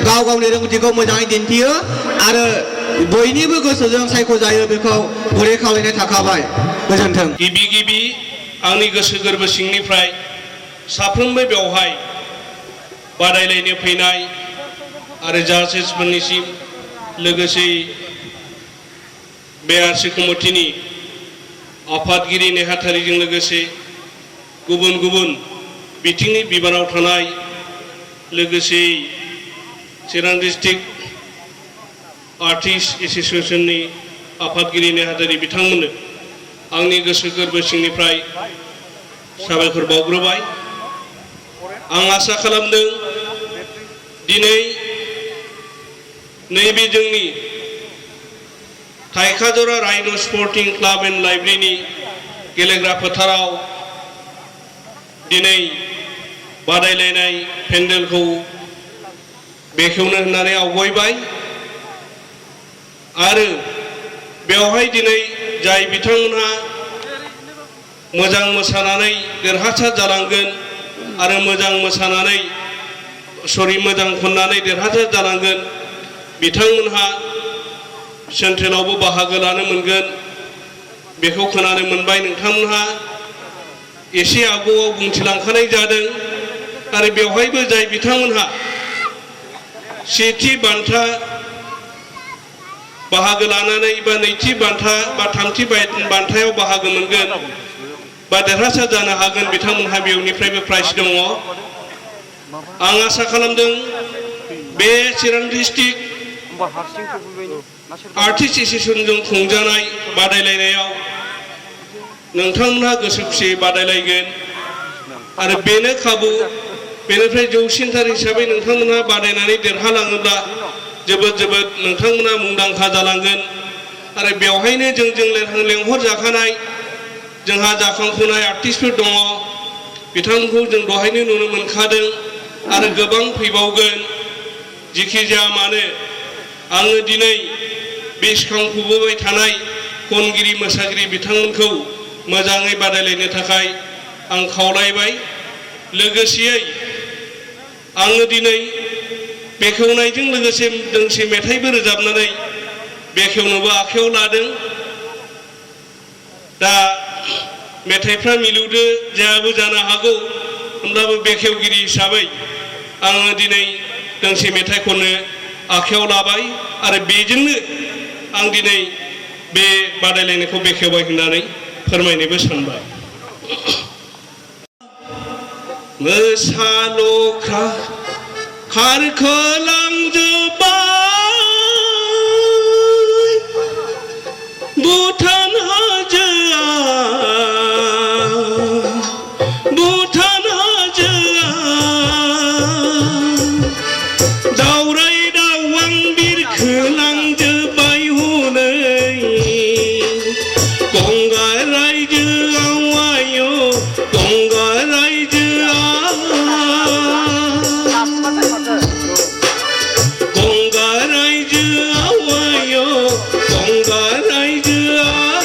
गाव गावनि रोंगौथिखौ मोजाङै दिन्थियो आरो बयनिबो गोसोजों सायख'जायो बेखौ गुरै खावलायनाय थाखाबाय गोजोन्थों। गिबि आंनि गोसो गोरबो सिंनिफ्राय साफ्रोमबो बेवहाय बादायलायनो फैनाय आरो जाजेसफोरनिसिम लोगोसे बे आरसि कमिटिनि आफादगिरि नेहाथारिजों लोगोसे गुबुन गुबुन बिथिंनि बिबानाव थानाय लोगोसे चिरां डिस्ट्रिक्ट आर्टिस्ट एसोसिएशननि आफादगिरि नेहाथारि बिथांमोननो आंनि गोसो गोरबो सिंनिफ्राय साबायखर बावग्रोबाय। आं आसा खालामदों दिनै नैबे जोंनि थाइखाजरा राइन' स्पर्टिं क्लाब एन्ड लाइब्रेरिनि गेलेग्रा फोथाराव दिनै बादायलायनाय पेन्डेलखौ बेखेवनो होननानै आवगायबाय आरो बेवहाय दिनै जाय बिथांमोनहा मोजां मोसानानै देरहासार जालांगोन आरो मोजां खननानै देरहासार जालांगोन बिथांमोनहा सेन्ट्रेलावबो बाहागो लानो मोनगोन बेखौ खोनानो मोनबाय। नोंथांमोनहा एसे आगोआव बुंथिलांखानाय जादों आरो बेवहायबो जाय बिथांमोनहा सेथि बान्था बाहागो लानानै बा नैथि बान्था बा थामथि बान्थायाव बाहागो मोनगोन बा देरहासार जानो हागोन बिथांमोनहा बेवनिफ्रायबो प्राइज दङ। आं आसा खालामदों बे चिरां डिस्ट्रिक्ट आर्टिस्ट एसोसिएशनजों खुंजानाय बादायलायनायाव नोंथांमोनहा गोसो खुसियै बादायलायगोन आरो बेनो खाबु बेनिफ्राय जौसिनथार हिसाबै नोंथांमोनहा बादायनानै देरहालाङोब्ला जोबोद नोंथांमोना मुंदांखा जालांगोन आरो बेवहायनो जोंजों लेंहर जाखानाय जोंहा जाखांफुनाय आर्टिस्टफोर दङ बिथांमोनखौ जों दहायनो नुनो मोनखादों आरो गोबां फैबावगोन। जिखि जाया मानो आङो दिनै बे सिखांफुबाय थानाय खनगिरि मोसागिरि बिथांमोनखौ मोजाङै बादायलायनो थाखाय आं खावलायबाय। लोगोसेयै आङो दिनै बेखेवनायजों लोगोसे दोंसे मेथाइबो रोजाबनानै बेखेवनोबो आखायाव लादों। दा मेथाइफ्रा मिलौदो जायाबो जानो हागौ होनब्लाबो बेखेवगिरि हिसाबै आङो दिनै दोंसे मेथाइ खननो आखायाव लाबाय आरो बेजोंनो आं दिनै बे बादायलायनायखौ बेखेवबाय होननानै फोरमायनोबो सानबाय। मोसालख्रा खारखोलांजोब्बाय भुटान हाजोआ दावराय दावां बिरखोलांजोब्बाय हनै गंगार रायजोआव आय' गंगार रायजोआव गंगार रायजोआव आय' गंगार रायजोआव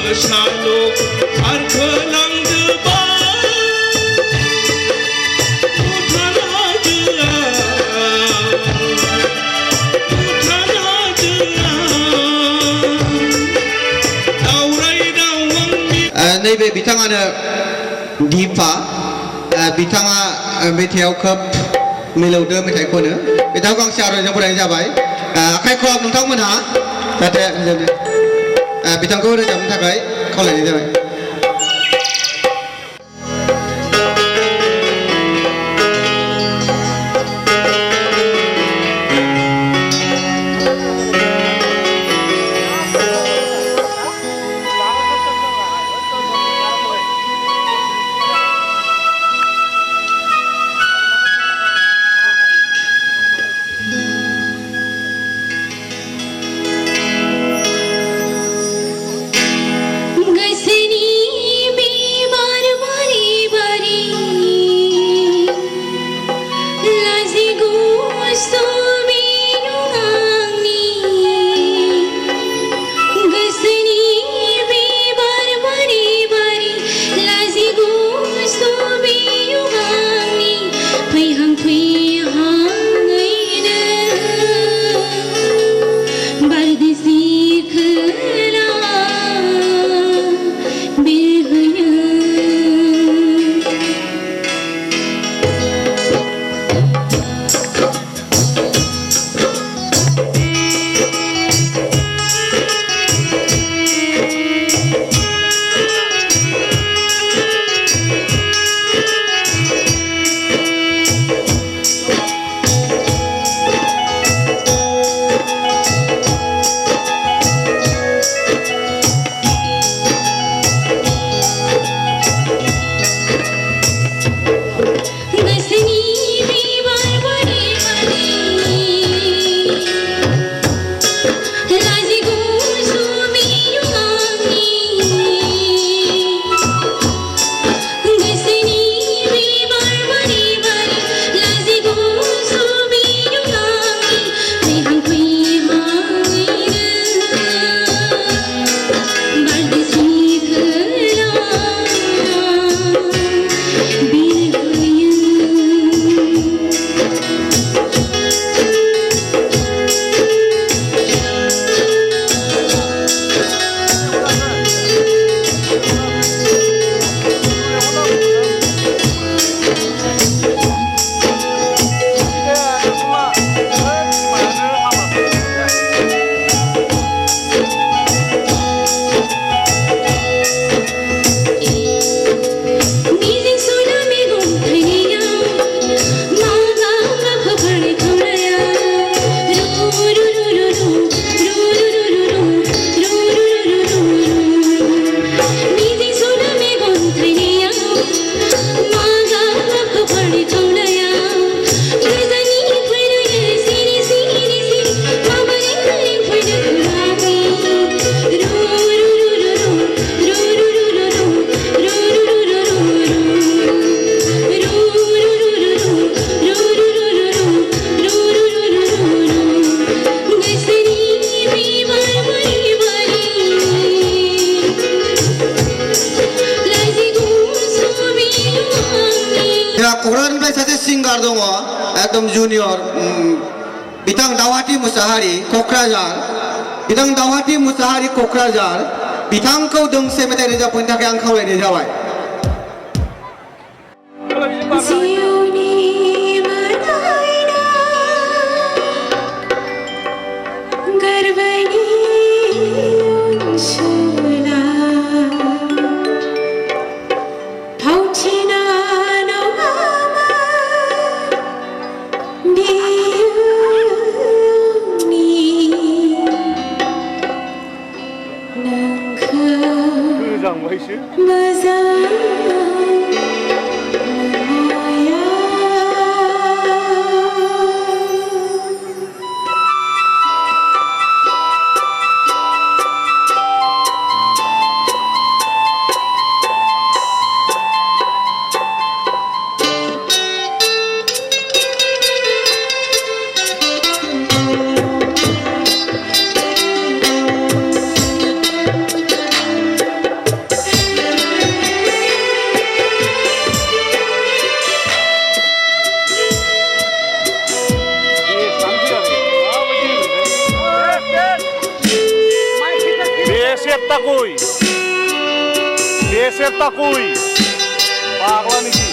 सालक खारखोलांजोबाय भुटान हाजोआ दावराय दावहांनि नैबे बिथाङानो दिपा बिथाङा मेथाइआव खोब मिलौदो मेथाइ खनो बिथांखौ गांसे आर'जों बरायनाय जाबाय आखाइ खबाम नोंथांमोनहा जाहाथे बिथांखौ रोजाबनो थाखाय खावलायनाय जाबाय सिंगार दङ एकदम जुनियर बिथां दावहाटी मुसाहारि क'क्राझार बिथां दावहाटी मुसाहारि क'क्राझार बिथांखौ दोंसे मेथाइ रोजाबनो थाखाय आं खावलायनाय जाबाय দেশের তাকুই পাগলা নাকি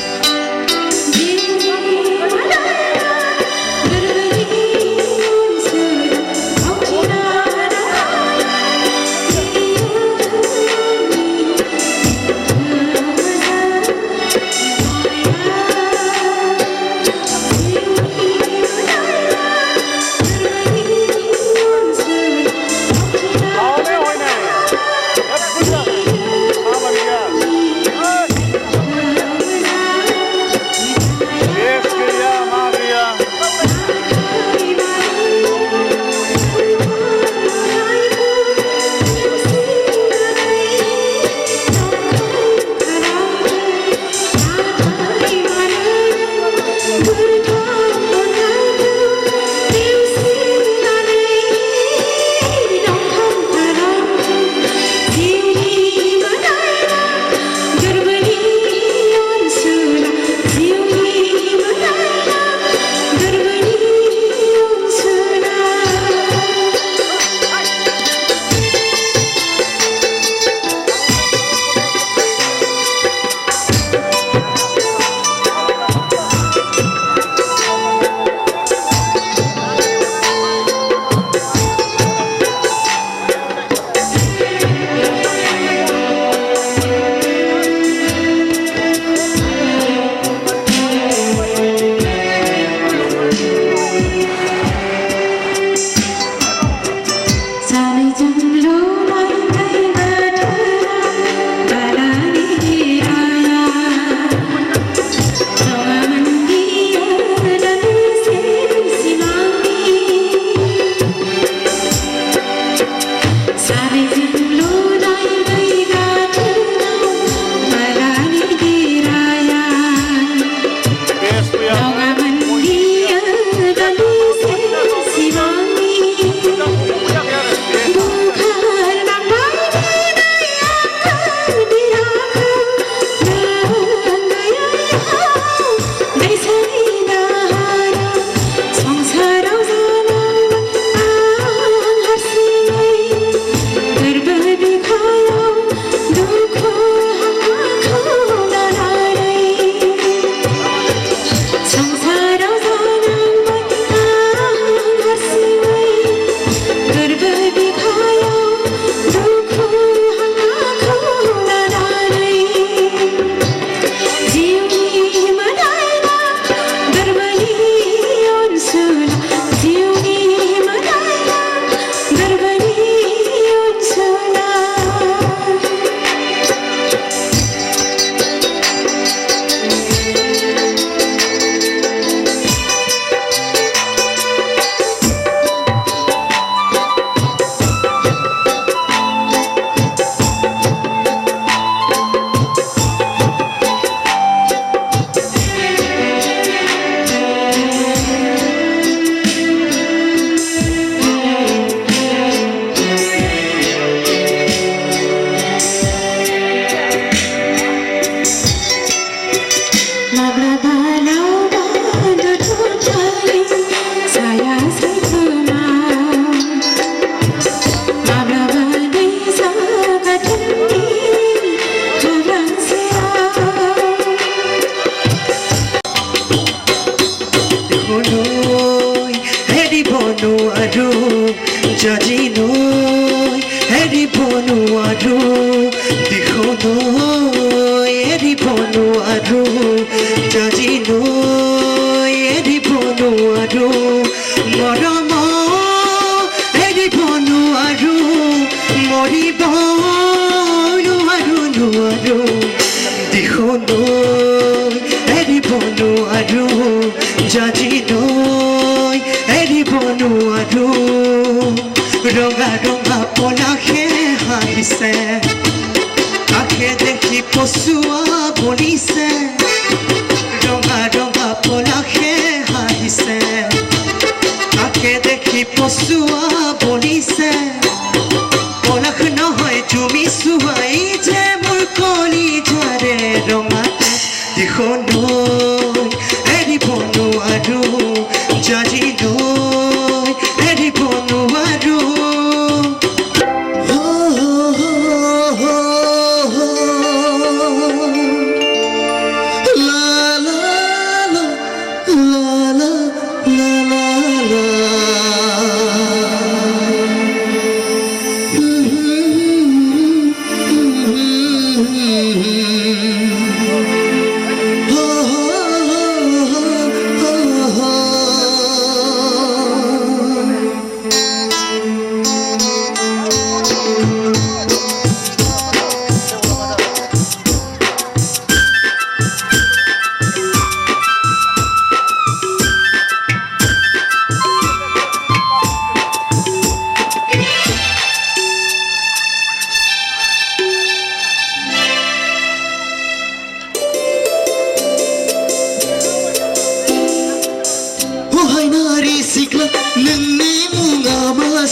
Roga roga polache haise, akhe dekhi posua bonise. Roga roga polache haise, akhe dekhi posua bonise. Polak na hoy tumi suai je mor koli jare rongate. Dikho noi, eri bonu aru, jaji noi, eri bonu aru. Oh.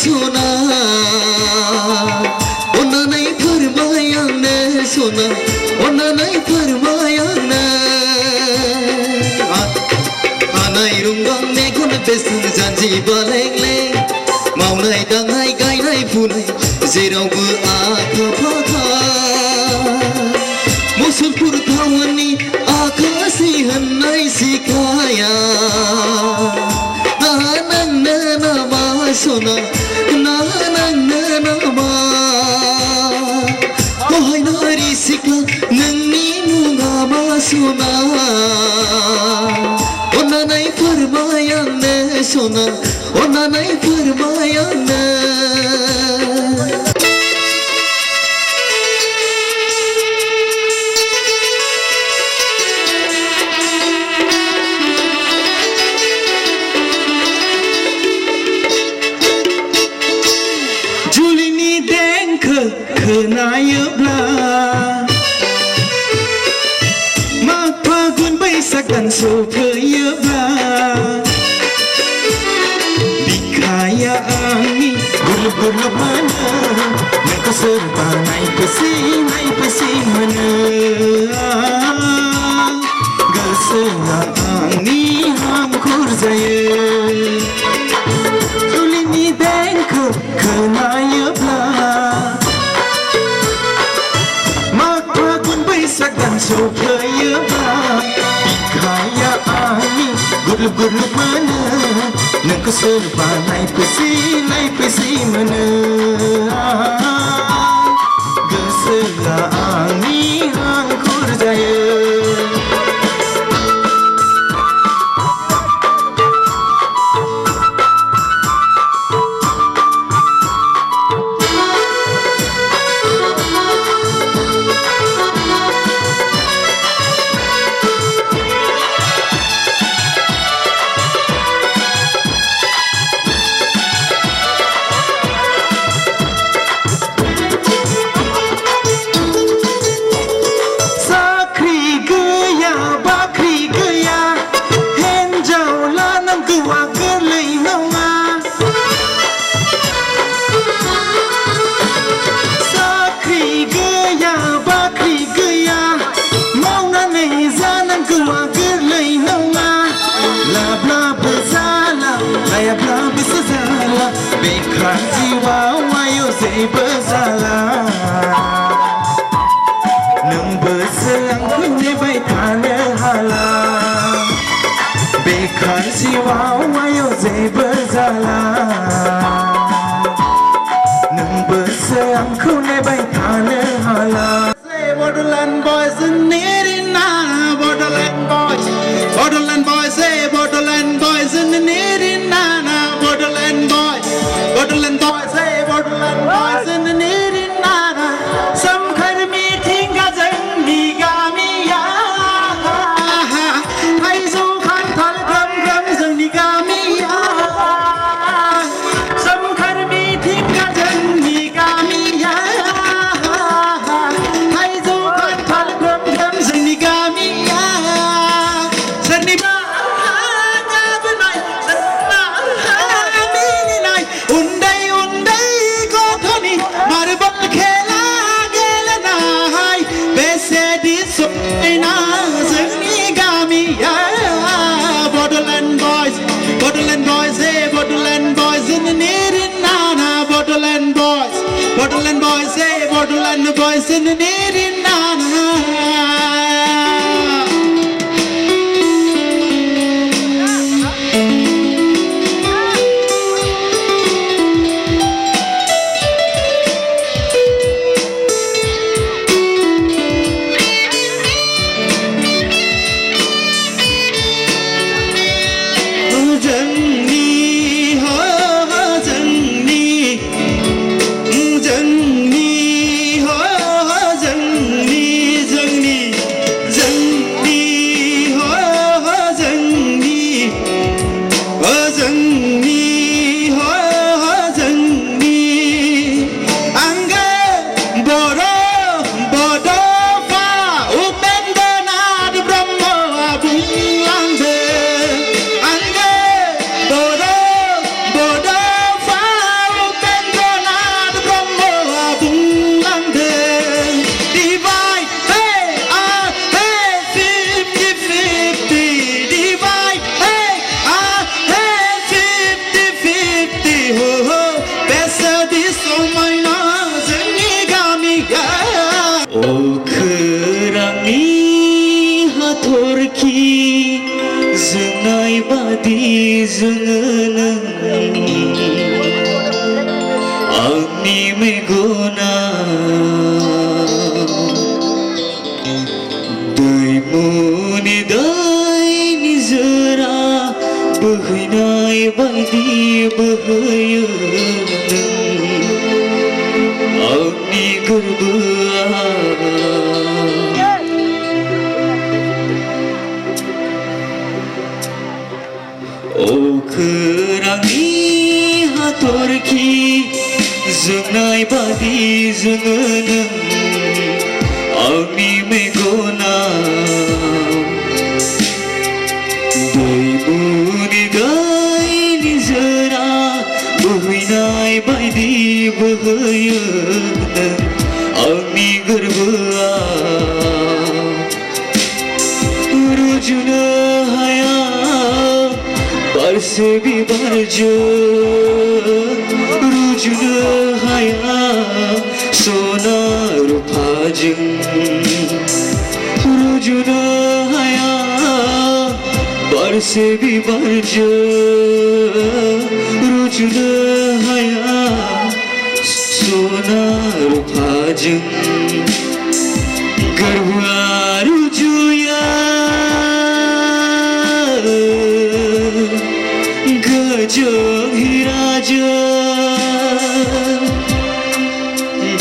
सना अन्नानै फोरमाय आंनो सना अन्नानै फोरमाय आंनो हानाय रुंगां मेगन बेसेन जानजि बालेंलें मावनाय दांनाय गायनाय फुनाय जेरावबो आखा फाखा मुसलपुर टाउननि आकाशि होननाय सिखाया नोंनो नामा सना नोंनो नामा बहायनारि सिख्ला नोंनि मुङा मा सना अन्नानै फोरमाय आंनो सना अन्नानै फोरमाय आंनो जुलिनि देंखो खोनायोब्ला माग फागुन बैसाग दान सफैयोब्ला बिखाया आंनि गुरलुब गुरलुब मोनो नोंखौ सोरबा नायफैसै मोनो गोसोआ आंनि हांखुर जायो जुलिनि देंखो खोनायोब्ला माग फागुन बैसाग दान सफैयोब्ला बिखाया आंनि गुरलुब गुरलुब मोनो नोंखौ सोरबा नायफैसै मोनो गोसोआ आंनि हांखुर जायो बेकार जिउआव जेबो जाला नोंबोसो आंखौ नेबाय थानो हाला बेकार जिउआव जेबो जाला नोंबोसो आंखौ नेबाय थानो हाला Borderland boys near na Borderland boys say Borderland boys near na Borderland boys say Borderland boys near na some kind of meeting gazangi gamiya hai zo khan thal gram gram zani gamiya some kind of meeting gazangi gamiya Borderland boys say Borderland boys in the near जोङो आंनि मेगना दैमुनि दैनि जोरा बोहैनाय बायदि बोहैयो आंनि गोरबोआ अखोरांनि हाथरखि जोंनाय बादि जोङो आंनि मेगना दैमुनि दैनि जोरा बोहैनाय बायदि बोहैयो आंनि गोरबोआ रुजुनो हाया बारसे बिबारजों रुजुनो हाया सना रुफाजों रुजुनो हाया बारसे बिबारजों रुजुनो हाया सना रुफाजों गोरबोआ रुजुया गोजों हिराजों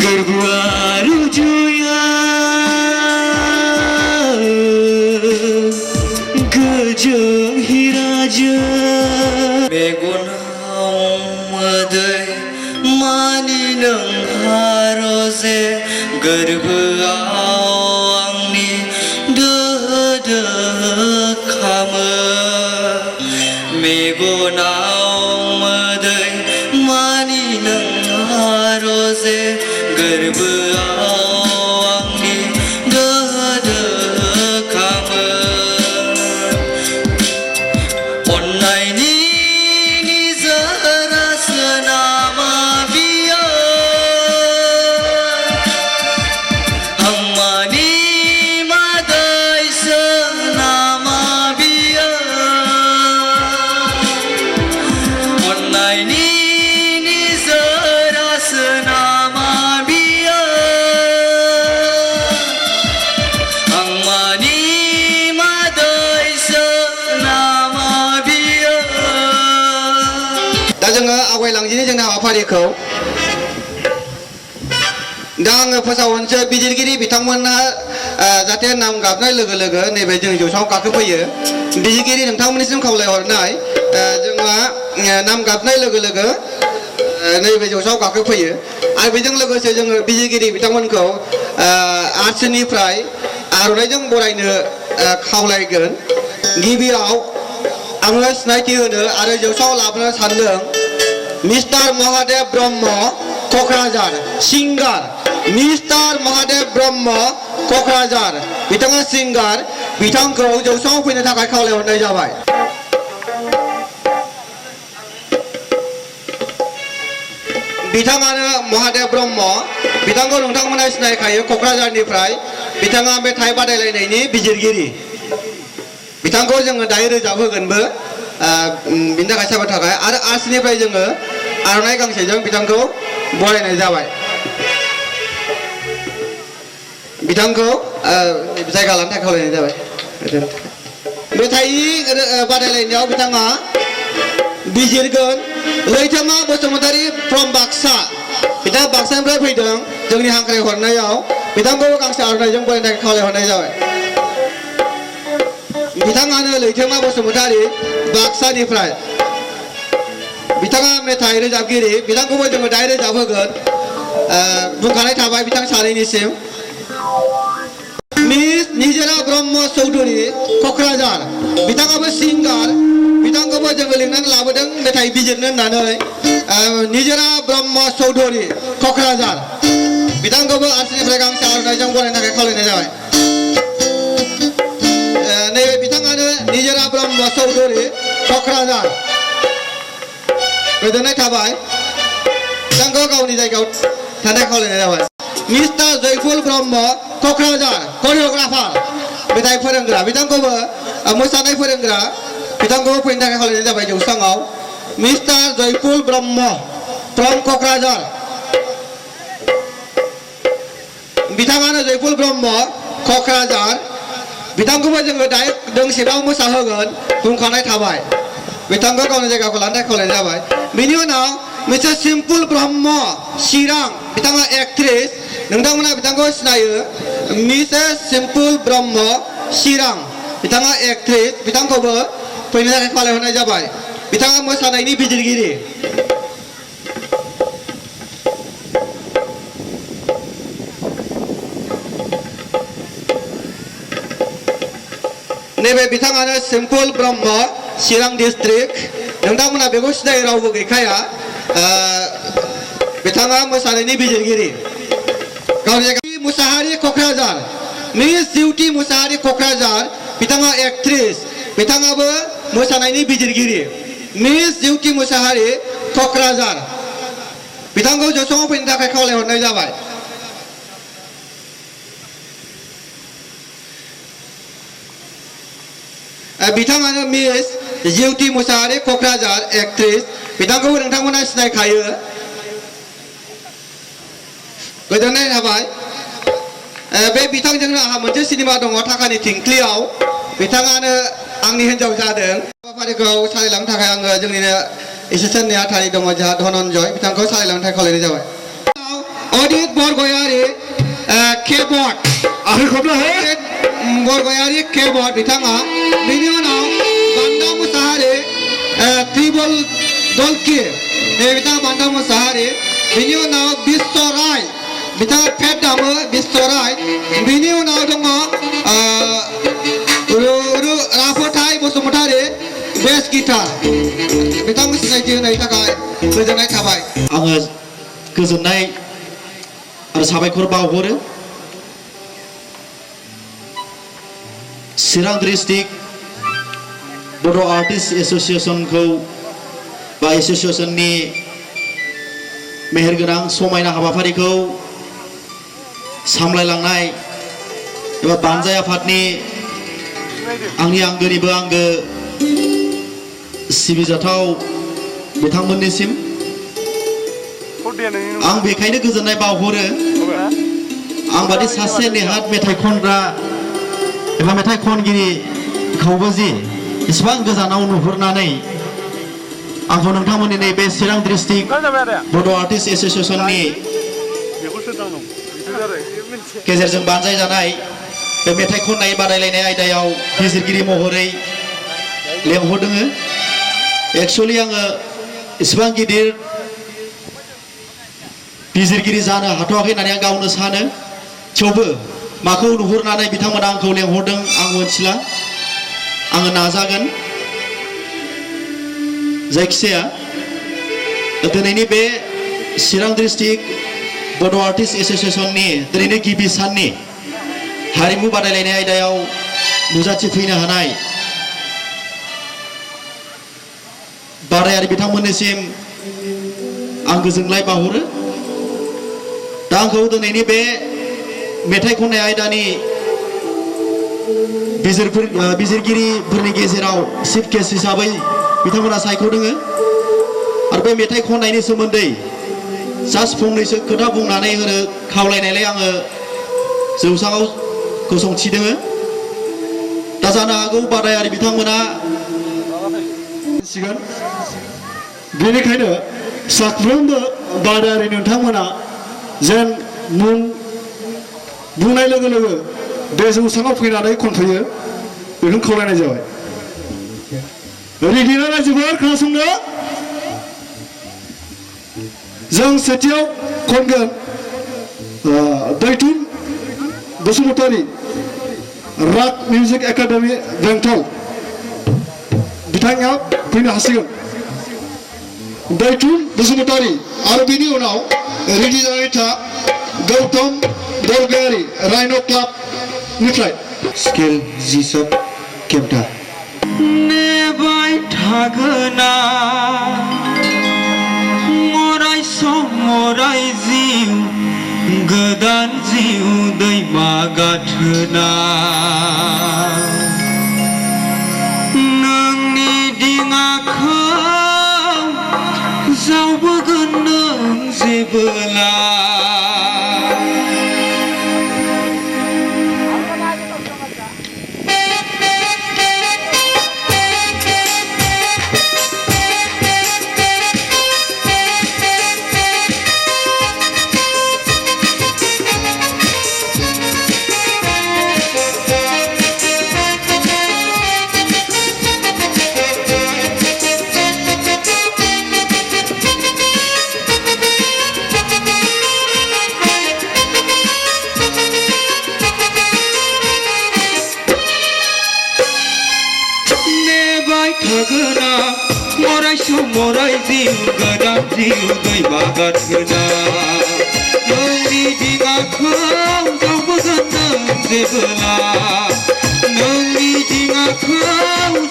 गोरबोआ रुजुया गोजों हिराजों मेगनाव मोदै मानि नोंहा रजे गोरबोआव आंनि दोहो दोहो खामो मेगनाव मोदै मानि नोंहा रजे गोरबोआव आंनि दोहो दोहो खामो अन्नायनि निजोरासो नामा बियो हांमानि मादैसो नामा बियो अन्नायनि निजोरासो नामा बियो हांमानि मादैसो नामा बियो दा जोङो आवगायलांदिनि जोंनि हाबाफारिखौ दा आङो फोसावनोसै बिजिरगिरि बिथांमोनहा जाहाथे नाम गाबनाय लोगो लोगो नैबे जों जौसाङाव गाखोफैयो बिजिरगिरि नोंथांमोननिसिम खावलायहरनाय जोंहा नाम गाबनाय लोगो लोगो नैबे जौसाङाव गाखोफैयो आरो बेजों लोगोसे जोङो बिजिरगिरि बिथांमोनखौ आर्ट्सनिफ्राय आर'नाइजों बरायनो खावलायगोन गिबियाव आङो सिनायथि होनो आरो जौसाङाव लाबोनो सानदों मिस्टार महादेव ब्रह्म क'क्राझार सिंगार मिस्टार महादेव ब्रह्म क'क्राझार बिथाङा सिंगार बिथांखौ जौसाङाव फैनो थाखाय खावलायहरनाय जाबाय बिथाङानो महादेव ब्रह्म बिथांखौ नोंथांमोना सिनायखायो क'क्राझारनिफ्राय बिथाङा मेथाइ बादायलायनायनि बिजिरगिरि बिथांखौ जोङो दायो रोजाबहोगोनबो बिनि थाखाय साबायखर थाखाय आरो आर्ट्सनिफ्राय जोङो आर'नाइ गांसेजों बिथांखौ बरायनाय जाबाय बिथांखौ जायगा लानो थाखाय खावलायनाय जाबाय मेथाइनि बादायलायनायाव बिथाङा बिजिरगोन लैथोमा बसुमतारी फ्रम बाक्सा बिथाङा बाक्सानिफ्राय फैदों जोंनि हांख्रायहरनायाव बिथांखौ गांसे आर'नाइजों बरायनो थाखाय खावलायहरनाय जाबाय बिथाङानो लैथोमा बसुमतारी बाक्सानिफ्राय बिथाङा मेथाइ रोजाबगिरि बिथांखौबो जोङो दायो रोजाबहोगोन बुंखानाय थाबाय बिथां सानैनिसिम मिस निजोरा ब्रह्म चौधुरी क'क्राझार बिथाङाबो सिंगार बिथांखौबो जोङो लिंनानै लाबोदों मेथाइ बिजिरनो होननानै निजोरा ब्रह्म चौधुरी क'क्राझार बिथांखौबो आर्ट्सनिफ्राय गांसे आर'नाइजों बरायनो थाखाय खावलायनाय जाबाय नैबे बिथाङानो निजोरा ब्रह्म चौधुरी क'क्राझार गोजोननाय थाबाय बिथांखौ गावनि जायगायाव थानाय खावलायनाय जाबाय मिस्टार जयफुल ब्रह्म क'क्राझार करिय'ग्राफार मेथाइ फोरोंग्रा बिथांखौबो मोसानाय फोरोंग्रा बिथांखौ फैनो थाखाय खावलायनाय जाबाय जौस्राङाव मिस्टार जयपुर ब्रह्म फ्रम क'क्राझार बिथाङानो जयपुर ब्रह्म क'क्राझार बिथांखौबो जोङो डाइरेक्ट दोंसेबाव मोसाहोगोन बुंखानाय थाबाय बिथांखौ गावनि जायगाखौ लानो थाखाय खावलायनाय जाबाय बिनि उनाव मिस्टार सिम्पुल ब्रह्म चिरां बिथाङा एक्ट्रेस नोंथांमोना बिथांखौ सिनायो मिसेस सिम्पुल ब्रह्म चिरां बिथाङा एक्ट्रेस बिथांखौबो फैनो थाखाय खावलायहरनाय जाबाय बिथाङा मोसानायनि बिजिरगिरि नैबे बिथाङानो सिम्पुल ब्रह्म चिरां डिस्ट्रिक्ट नोंथांमोना बेखौ सिनाय रावबो गैखाया बिथाङा मोसानायनि बिजिरगिरि गावनि जायगा मुसाहारि क'क्राझार मिस जिउथि मुसाहारि क'क्राझार बिथाङा एक्ट्रेस बिथाङाबो मोसानायनि बिजिरगिरि मिस जिउथि मुसाहारि क'क्राझार बिथांखौ जौस्राङाव फैनो थाखाय खावलायहरनाय जाबाय बिथाङानो मिस जिउथि मुसाहारि क'क्राझार एक्ट्रेस बिथांखौबो नोंथांमोना सिनायखायो गोजोननाय थाबाय बे बिथांजोंनो आंहा मोनसे सिनेमा दङ थाखानि थिंख्लियाव बिथाङानो आंनि हिन्जाव जादों हाबाफारिखौ सालायलांनो थाखाय आङो जोंनिनो एसिस्टेन्ट नेहाथारि दङ जोंहा धनन्जय बिथांखौ सालायलांनो थाखाय खावलायनाय जाबाय अदित बरगयारि केबर्ड बरगयारि केबर्ड बिथाङा बिनि उनाव बान्दा मुसाहारि ट्रिबल दलकि बिथाङा बान्दा मुसाहारि बिनि उनाव बिश्व राय बिथाङा फेट दामो बिश्व राय बिनि उनाव दङ राफोथाय बसुमतारी बेस गिटार बिथांखौ सिनायथि होनायनि थाखाय गोजोननाय थाबाय आङो गोजोननाय आरो साबायखर बावहरो चिरां डिस्ट्रिक्ट बड' आर्टिस्ट एस'सिएशनखौ बा एस'सिएशननि मेहेरगोनां समायना हाबाफारिखौ सामलायलांनाय एबा बानजाय आफादनि आंनि आंगोनिबो आंगो सिबिजाथाव बिथांमोननिसिम आं बेखायनो गोजोननाय बावहरो आं बादि सासे नेहाद मेथाइ खनग्रा एबा मेथाइ खनगिरिखौबो जि इसिबां गोजानाव नुहुरनानै आंखौ नोंथांमोननि नैबे चिरां डिस्ट्रिक्ट बड' आर्टिस्ट एस'सिएशननि गेजेरजों बानजाय जानाय बे मेथाइ खननाय बादायलायनाय आयदायाव बिजिरगिरि महरै लेंहरदों एक्सुवेलि आङो इसिबां गिदिर बिजिरगिरि जानो हाथ'वाखै होननानै आं गावनो सानो थेवबो माखौ नुहुरनानै बिथांमोना आंखौ लेंहरदों आं मिथिला आङो नाजागोन जायखिजाया दिनैनि बे चिरां डिस्ट्रिक्ट बड' आर्टिस्ट एस'सिएशननि दिनैनि गिबि साननि हारिमु बादायलायनाय आयदायाव नुजाथिफैनो हानाय बादायारि बिथांमोननिसिम आं गोजोननाय बावहरो दा आंखौ दिनैनि बे मेथाइ खननाय आयदानि बिजिरगिरिफोरनि गेजेराव चिफ गेस्ट हिसाबै बिथांमोना सायख'दों आरो बे मेथाइ खननायनि सोमोन्दै जास्ट फंनैसो खोथा बुंनानै होनो खावलायनायलाय आङो जौसाङाव गसंथिदों दा जानो हागौ बादायारि बिथांमोना बेनिखायनो साफ्रोमबो बादायारि नोंथांमोना जेन मुं बुंनाय लोगो लोगो बे जौसाङाव फैनानै खनफैयो बेखौ खावलायनाय जाबाय रेडिना रायजोफोर खोनासंनो जों सेथियाव खनगोन दैथुन बसुमतारी राग मिउजिक एकाडेमि बेंटल बिथाङा फैनो हासिगोन दैथुन बसुमतारी आरो बिनि उनाव रेडि जानानै था गौतम बरगयारि राइन' क्लाबनिफ्राय स्केल जिसब केमटा नेबाय थागोना अराय सम अराय जिउ गोदान जिउ दैमा गाथोना नोंनि अराय जिउ गोदान जिउ दै बागान गोना नोंनि दिङाखौ जावबोगोन नों जेबोला नोंनि दिङाखौ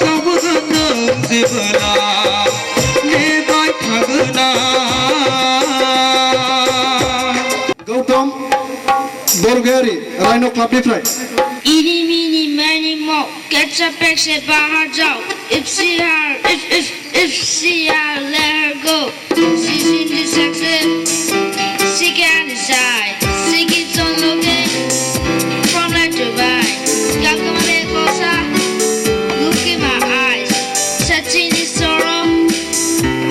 जावबोगोन नों जेबोला नेबाय थागोन गौतम बरगयारि रायन' क्लाबनिफ्राय Eeny, meeny, miny, mo. Catch a picture by her jaw. If she her, let her go. She's into success. She can't decide. She keeps on looking from left to right. Got come a little closer. Look in my eyes. Touching his sorrow.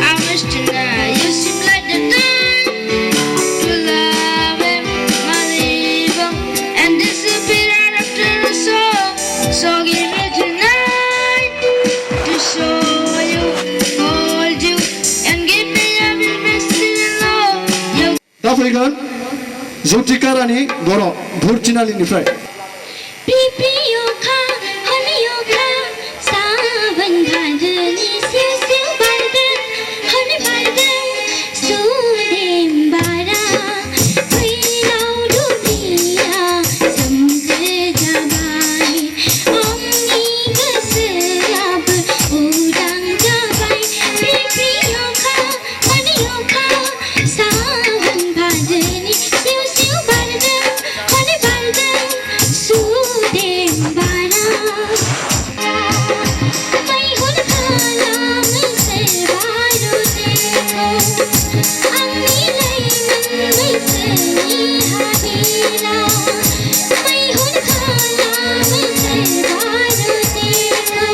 I wish tonight you seem like the time to love him, my liver, and disappear. So give me tonight to show you, hold you, and give me every blessing and love. You दा फैगोन ज्योतिका रानी बर' भुरथिनालिनिफ्राय पिपियोखा हनियोखा सावन भादोनि सिउ सिउ बारदों हनि बारदों सुदेम बारा फैलाव दुब्लिया सोमखोर जाबाय आंनि गोसोआबो उदां जाबाय पिपियोखा हनियोखा सावन भादोनि सिउ सिउ बारदों हनि बारदों सुदेम बारा मैहुर खालामो सोरबा रुदेखौ आंनि लाइमोन बैसोनि हाबिलाव मैहुर खालामो सोरबा रुदेखौ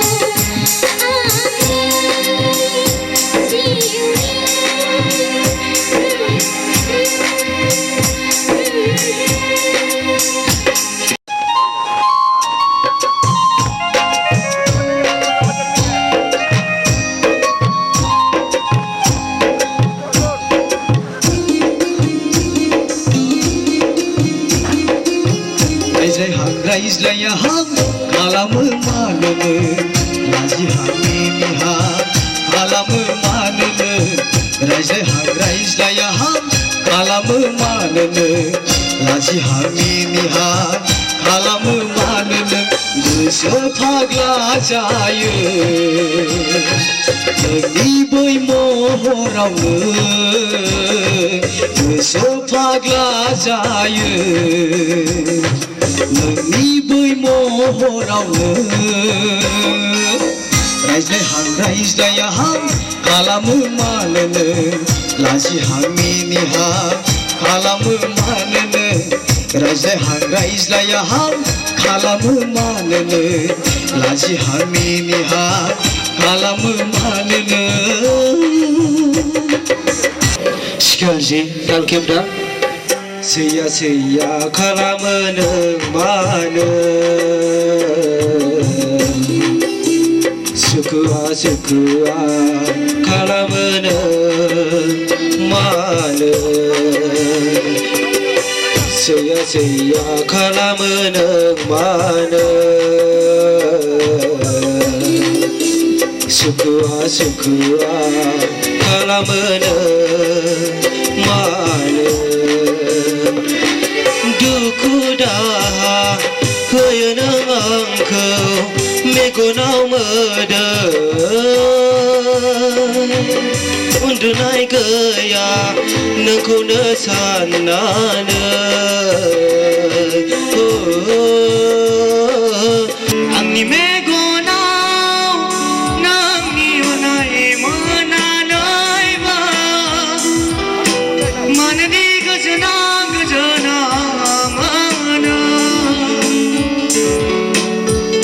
रायज्लायहां खालामो मानोनो लाजिहां मिनिहां खालामो मानोनो रायज्लायहां खालामो मानोनो लाजिहां मिनिहां खालामो मानोनो गोसो फाग्ला जायो नोंनि बै महरावनो गोसो फाग्ला जायो नोंनि बै महरावनो रायज्लायहां खालामो मानोनो लाजिहां मिनिहां खालामो मानोनो रायज्लायहां खालामो मानोनो लाजिहां मिनिहां खालामो मानोनो सिखारजि दालखेबदा सैया सैया खालामो नों मानो सुखुआ सुखुआ खालामो नों मानो सैया सैया खालामो नों मानो सुखुआ सुखुआ खालामो नों मानो दुखु दाहा होयो नों आंखौ मेगनाव मोदोम उन्दुनाय गैया नोंखौनो साननानै आंनि मेगनाव नोंनि अननाय मोननानैबो मननि गोजोना गोजोना मोनो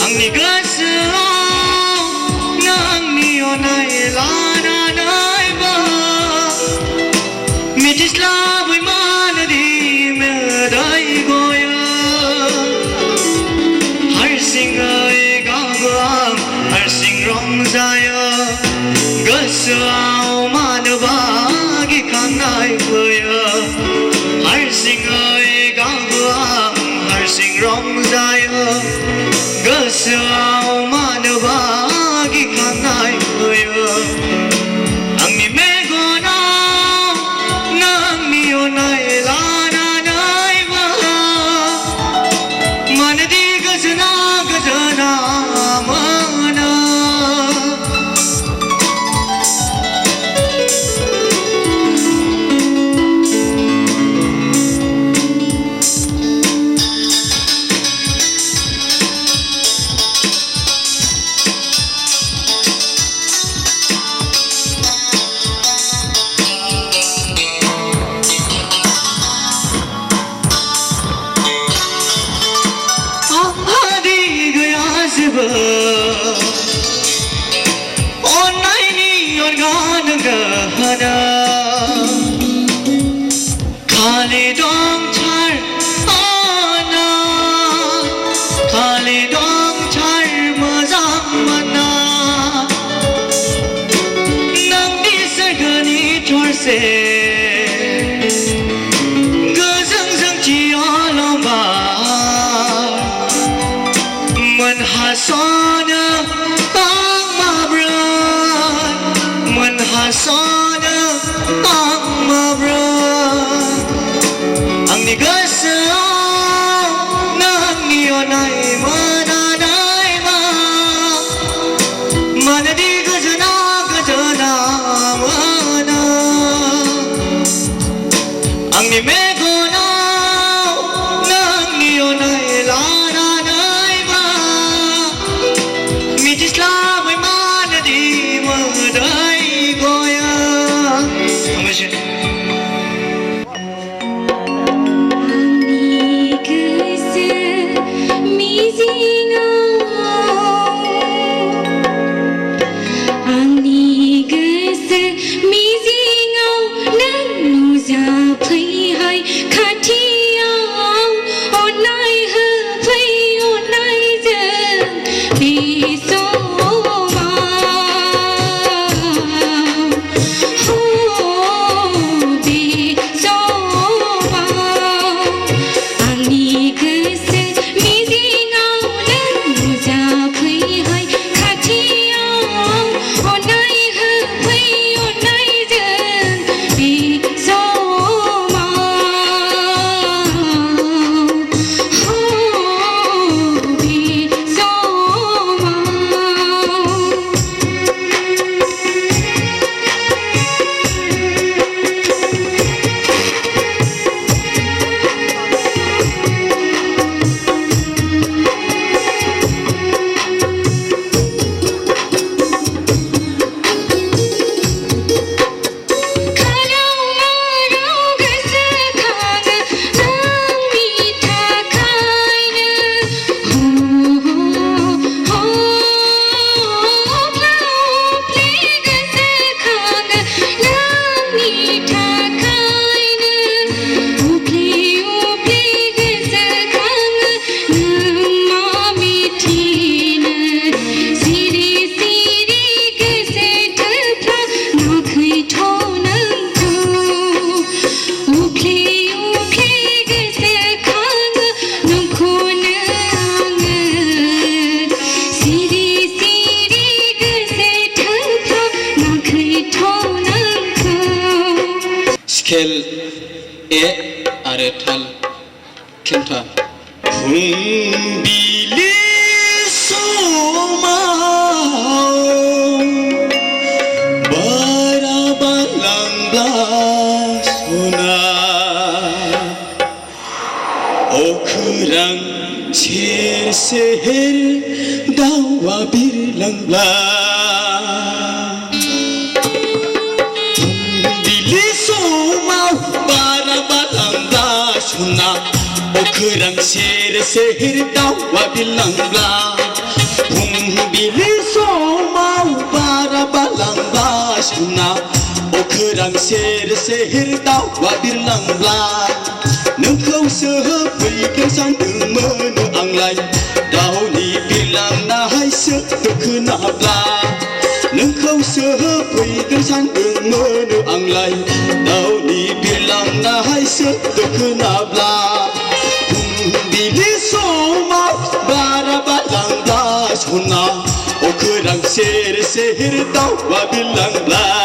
आंनि गोसोआव नोंनि अननाय लानानैबो मिथिस्लाबै मानोदि मोदाय गयो हारसिङै गावबो आं हारसिं रंजायो गोसोआव मानोबा गिखांनाय फैयो हारसिङै गावबो आं हारसिं रंजायो गोसोआव मानोबा गिखांनाय फैयो Menghasana ang mabran, menghasana ang mabran. Ang nigasa ng niyon ay mananay ma, manadi gajana gajana mana. Ang nimego na ng niyon ay lananay ma, mitisla may manadi maday goya. Amasya. Scale A आरो थाल खेमथा Fungbilis sumaw barabalang blasuna okurang cer seher dawa birlang blas Fungbilis sumaw barabalang blasuna okurang cer seher dawa bilang blas Fungbilis sumaw barabalang blasuna okurang cer seher dawa bilang blas Nengkau sehapaikan sandung menu anglai Dauni bilang nahai sekenablah Nengkau sehapaikan sandung menu anglai Dauni bilang nahai sekenablah Bilis somau barabalang das huna Okurang ser-ser dawa bilang blah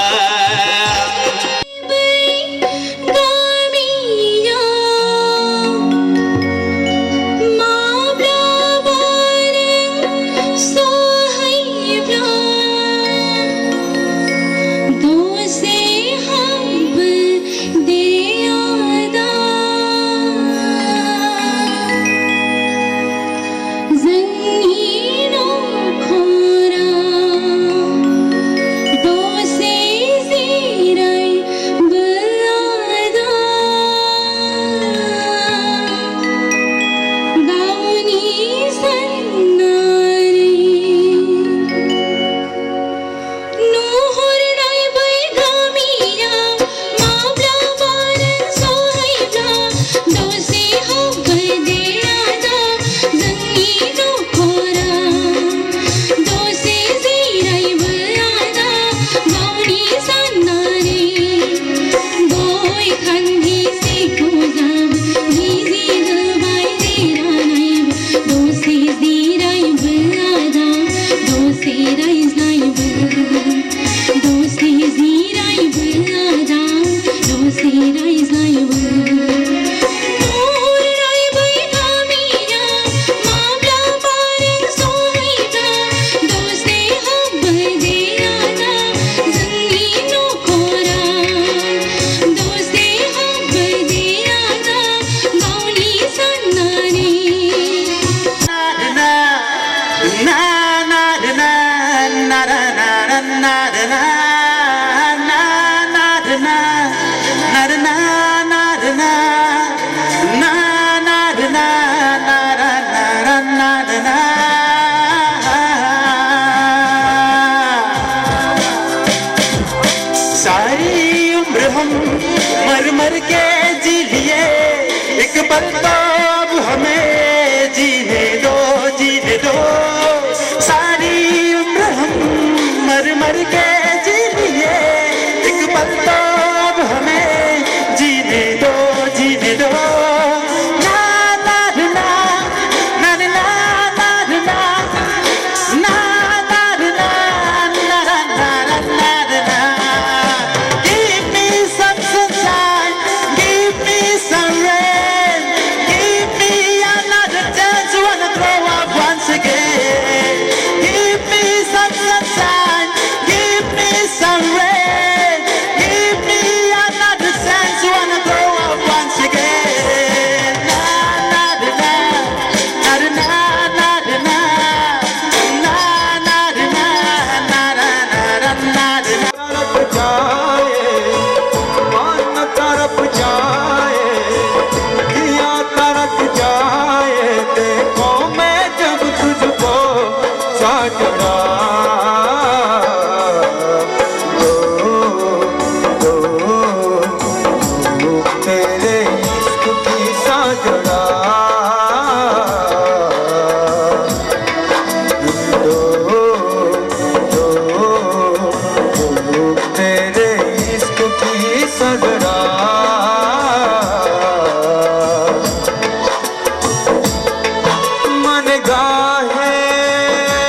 Say Hãy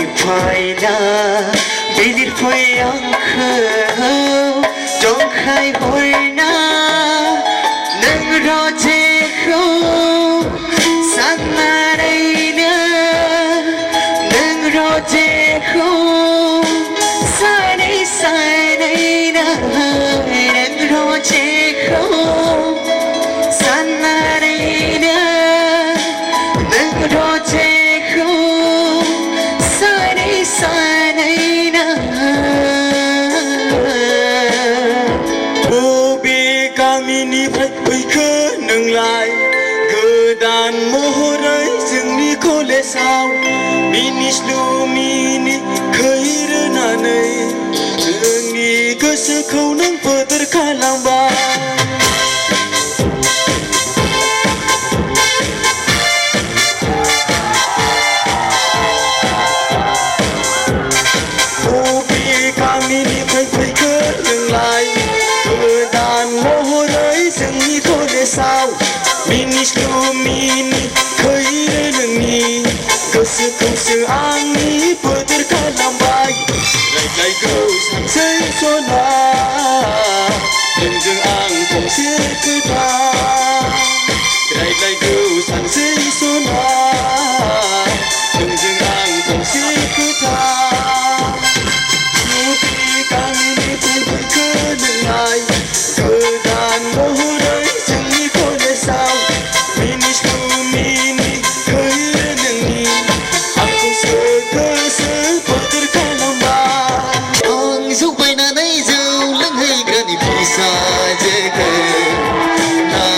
subscribe cho kênh Ghiền Mì Gõ để không bỏ lỡ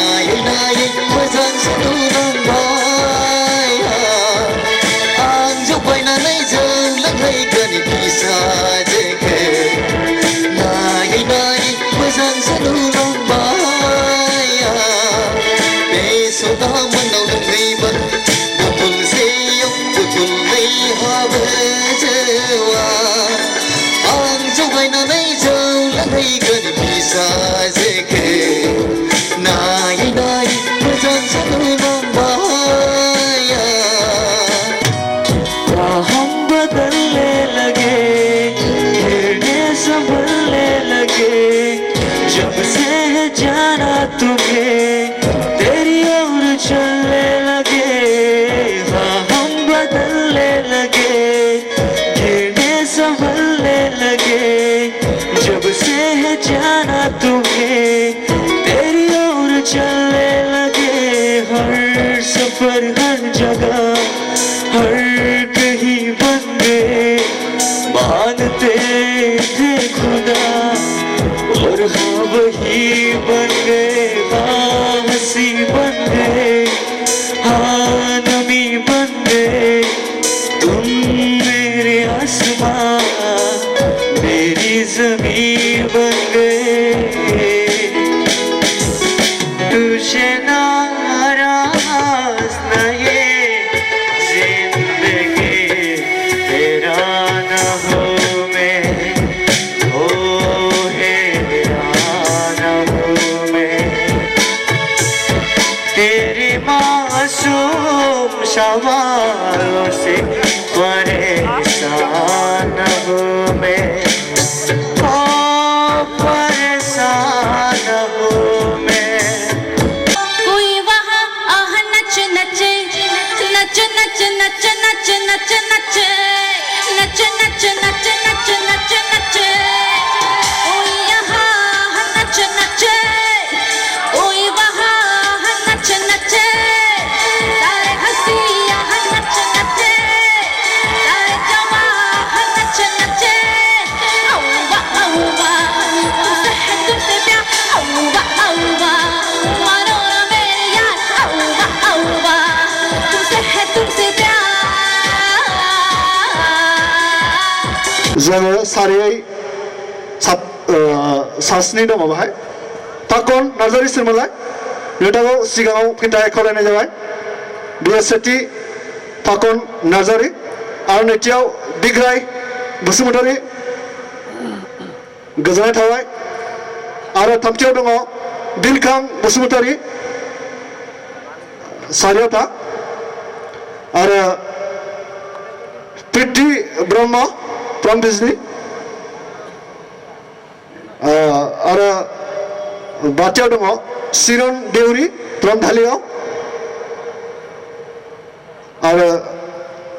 लांहैगोन फिसाजोखौ नायै नायै मोजां जालुलांबाय बे सदा मोननाव लोंहैबाय बथलसेयाव बथलनै हाबो जौआ आं जगायनानै जौ लांहैगोन फिसाजोखौ नायै नायै मोजां जालुलांबाय हम बदलने लगे गिरने संभलने लगे जब से जाना तुम्हें तेरी ओर चलने लगे हाँ हम बदलने लगे गिरने संभलने लगे जब से जाना तुम्हें तेरी ओर चलने लगे हर सफर हर जगह हर कहीं बन गए मानते थे खुदा और हाँ वही बन गए हाँ हंसी बन गए हाँ नमी बन गए तुम मेरे आसमां मेरी ज़मीन बन गए तुझे नाराज़ न ये जिंदगी तेरा न हो मैं हो हैरान हो मैं तेरी मासूम सवालों से परेशान हो मैं हो परेशान हो मैं कोई वहाँ आह नच नचे नच नच नच नच नच नचे नच नच नच नच नच नचे कोई यहाँ आह नच नचे कोई वहाँ आह नच नचे सारे हंसी आह नच नचे सारे जवा आह नच नचे औवा औवा तुमसे है तुमसे प्यार औवा औवा मानो ना मेरे यार औवा औवा तुमसे है तुमसे प्यार जोङो सारियै सास्नि दङ बाहाय फाखन नार्जारि सोरमोनलाय नोंथांखौ सिगाङाव फिनथाय खावलायनाय जाबाय बेयो सेथि फाखन नार्जारि आरो नैथियाव बिग्राय बसुमतारि गोजोननाय थाबाय आरो थामथियाव दङ बिरखां बसुमतारि सारियाव था आरो प्रिति ब्रह्म फ्रम बिजनी आरो बाथियाव दङ सिरन देउरि फ्रम धालिगाव आरो